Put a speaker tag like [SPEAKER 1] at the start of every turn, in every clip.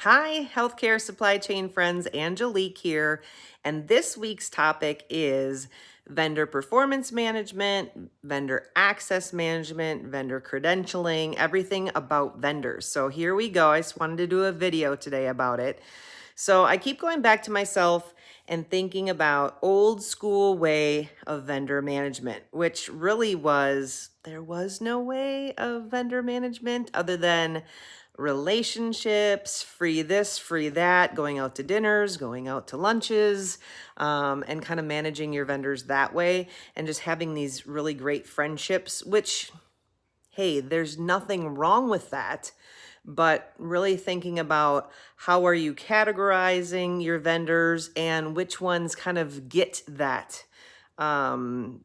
[SPEAKER 1] Hi, healthcare supply chain friends. Angelique here. And this week's topic is vendor performance management, vendor access management, vendor credentialing, everything about vendors. So here we go. I just wanted to do a video today about it. So I keep going back to myself and thinking about old school way of vendor management, which really was, there was no way of vendor management other than relationships, free this, free that, going out to dinners, going out to lunches, and kind of managing your vendors that way and just having these really great friendships, which, hey, there's nothing wrong with that. But really thinking about how are you categorizing your vendors and which ones kind of get um,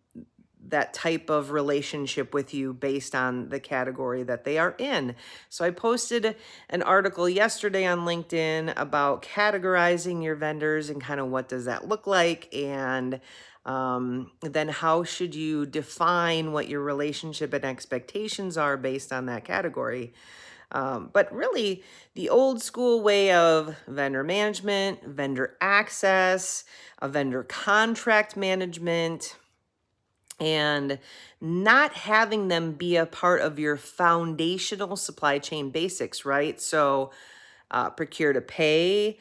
[SPEAKER 1] that type of relationship with you based on the category that they are in. So I posted an article yesterday on LinkedIn about categorizing your vendors and kind of what does that look like, and then how should you define what your relationship and expectations are based on that category. But really, the old school way of vendor management, vendor access, a vendor contract management, and not having them be a part of your foundational supply chain basics, right? So, procure to pay,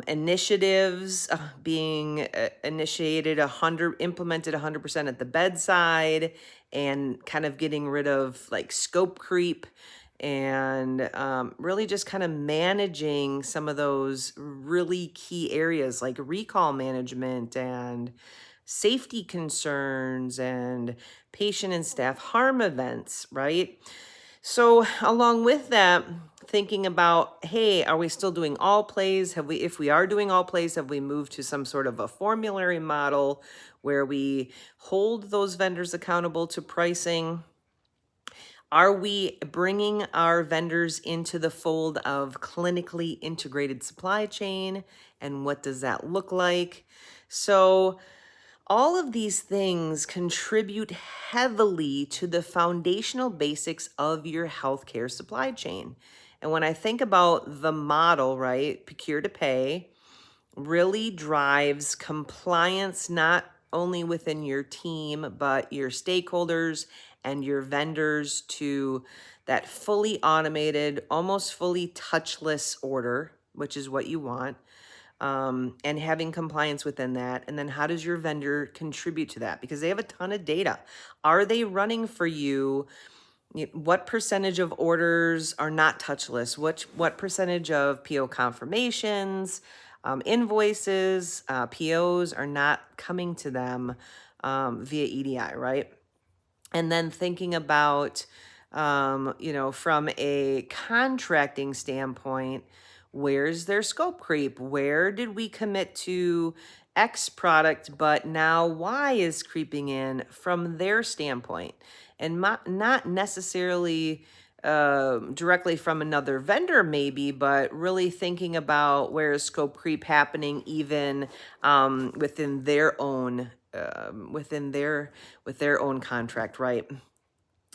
[SPEAKER 1] initiatives being initiated implemented 100% at the bedside, and kind of getting rid of like scope creep, and really just kind of managing some of those really key areas like recall management and safety concerns and patient and staff harm events, right? So along with that, thinking about, hey, are we still doing all plays? If we are doing all plays, have we moved to some sort of a formulary model where we hold those vendors accountable to pricing? Are we bringing our vendors into the fold of clinically integrated supply chain? And what does that look like? So all of these things contribute heavily to the foundational basics of your healthcare supply chain. And when I think about the model, right, procure to pay really drives compliance not only within your team, but your stakeholders and your vendors to that fully automated, almost fully touchless order, which is what you want, and having compliance within that. And then how does your vendor contribute to that? Because they have a ton of data. Are they running for you? What percentage of orders are not touchless? What percentage of PO confirmations, invoices, POs are not coming to them via EDI, right? And then thinking about, from a contracting standpoint, where's their scope creep? Where did we commit to X product, but now Y is creeping in from their standpoint? And not necessarily directly from another vendor, maybe, but really thinking about where is scope creep happening, even within their own with their own contract, right?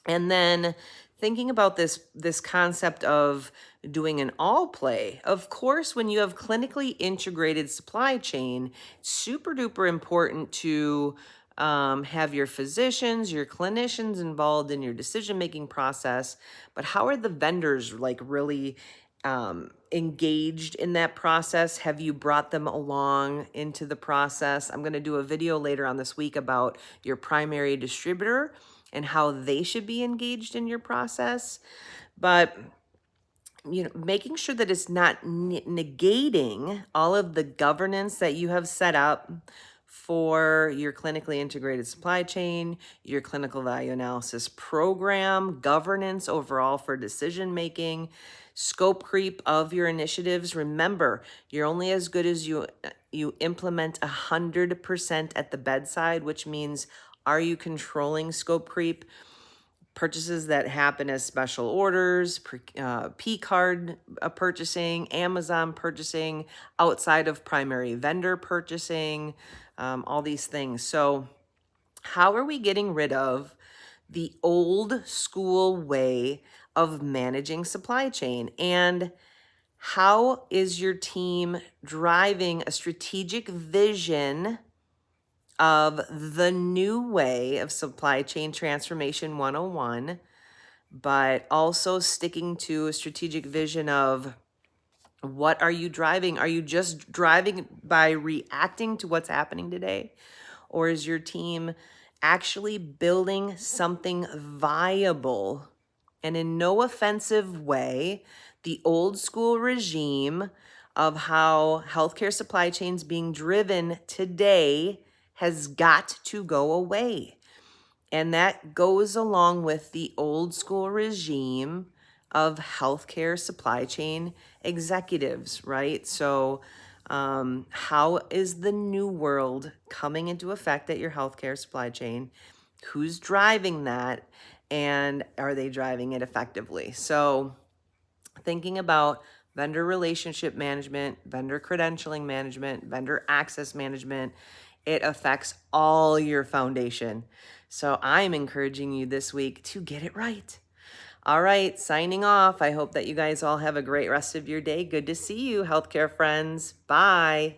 [SPEAKER 1] And then thinking about this concept of doing an all play. Of course, when you have clinically integrated supply chain, super duper important to have your physicians, your clinicians involved in your decision making process. But how are the vendors like really engaged in that process? Have you brought them along into the process? I'm going to do a video later on this week about your primary distributor and how they should be engaged in your process. But making sure that it's not negating all of the governance that you have set up for your clinically integrated supply chain, your clinical value analysis program, governance overall for decision making, scope creep of your initiatives. Remember, you're only as good as you implement 100% at the bedside, which means, are you controlling scope creep? Purchases that happen as special orders, P-card purchasing, Amazon purchasing, outside of primary vendor purchasing, all these things. So how are we getting rid of the old school way of managing supply chain? And How is your team driving a strategic vision of the new way of supply chain transformation 101, but also sticking to a strategic vision of what are you driving? Are you just driving by reacting to what's happening today? Or is your team actually building something viable? And in no offensive way, the old school regime of how healthcare supply chains being driven today has got to go away. And that goes along with the old school regime of healthcare supply chain executives, right? So, how is the new world coming into effect at your healthcare supply chain? Who's driving that? And are they driving it effectively? So, thinking about vendor relationship management, vendor credentialing management, vendor access management, it affects all your foundation. So I'm encouraging you this week to get it right. All right, signing off. I hope that you guys all have a great rest of your day. Good to see you, healthcare friends. Bye.